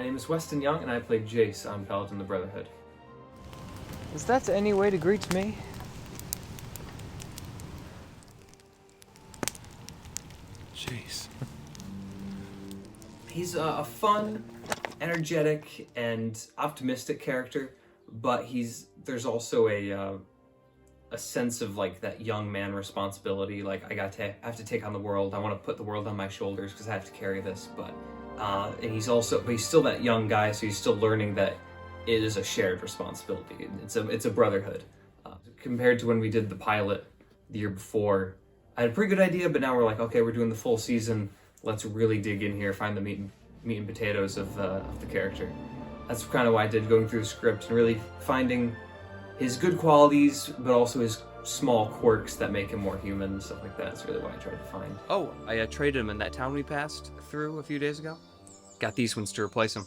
My name is Weston Young, and I played Jace on Paladin The Brotherhood. Is that any way to greet me? Jace. He's a fun, energetic, and optimistic character, but there's also a sense of like that young man responsibility. Like I have to take on the world. I want to put the world on my shoulders because I have to carry this. But he's still that young guy, so he's still learning that it is a shared responsibility. It's a brotherhood. Compared to when we did the pilot the year before, I had a pretty good idea, but now we're like, okay, we're doing the full season. Let's really dig in here, find the meat and potatoes of the character. That's kind of why I did, going through the script and really finding his good qualities, but also his small quirks that make him more human, stuff like that. That's really what I tried to find. Oh, I traded him in that town we passed through a few days ago. Got these ones to replace him.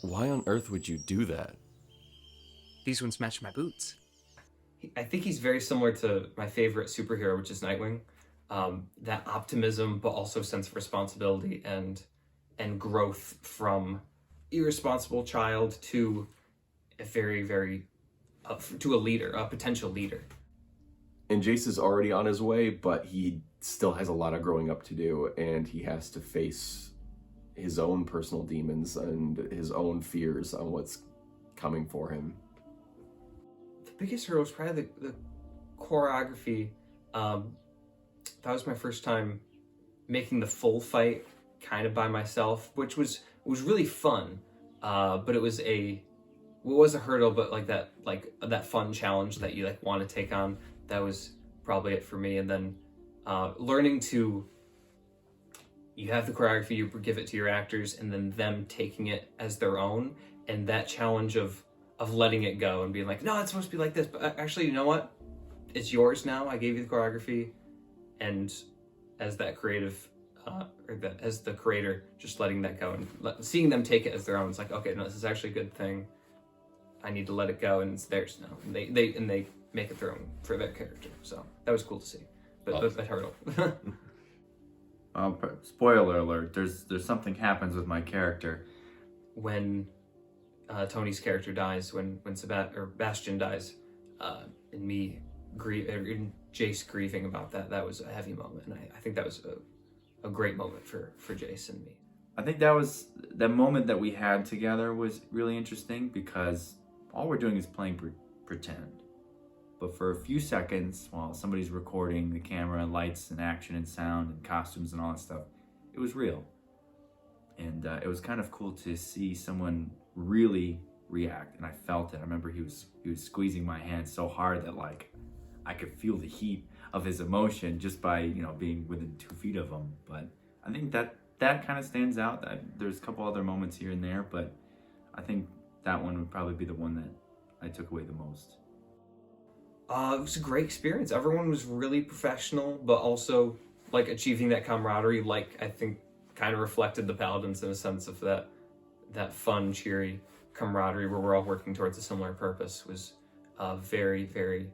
Why on earth would you do that? These ones match my boots. I think he's very similar to my favorite superhero, which is Nightwing. That optimism, but also sense of responsibility and growth from irresponsible child to a very to a leader, a potential leader. And Jace is already on his way, but he still has a lot of growing up to do, and he has to face his own personal demons and his own fears on what's coming for him. The biggest hurdle was probably the choreography. That was my first time making the full fight kind of by myself, which was really fun. But it was a hurdle, but that fun challenge that you want to take on. That was probably it for me. And then learning to, you have the choreography, you give it to your actors, and then them taking it as their own, and that challenge of letting it go and being like, no, it's supposed to be like this, but actually, you know what? It's yours now. I gave you the choreography, and as that creative, as the creator, just letting that go and seeing them take it as their own. It's like, okay, no, this is actually a good thing. I need to let it go, and it's theirs now. And they make it their own for their character. So that was cool to see. But a hurdle. Spoiler alert, there's something happens with my character. When Tony's character dies, when Bastion dies, and Jace grieving about that was a heavy moment, and I think that was a great moment for Jace and me. I think that moment that we had together was really interesting because all we're doing is playing pretend. But for a few seconds, while somebody's recording the camera and lights and action and sound and costumes and all that stuff, it was real. And it was kind of cool to see someone really react, and I felt it. I remember he was squeezing my hand so hard that I could feel the heat of his emotion just by being within 2 feet of him. But I think that kind of stands out. There's a couple other moments here and there, but I think that one would probably be the one that I took away the most. It was a great experience. Everyone was really professional, but also achieving that camaraderie. I think kind of reflected the Paladins in a sense of that fun, cheery camaraderie where we're all working towards a similar purpose. Was very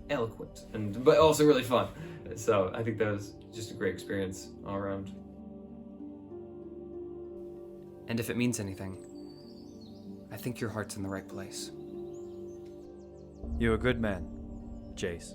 eloquent but also really fun. So I think that was just a great experience all around. And if it means anything, I think your heart's in the right place. You're a good man, Jace.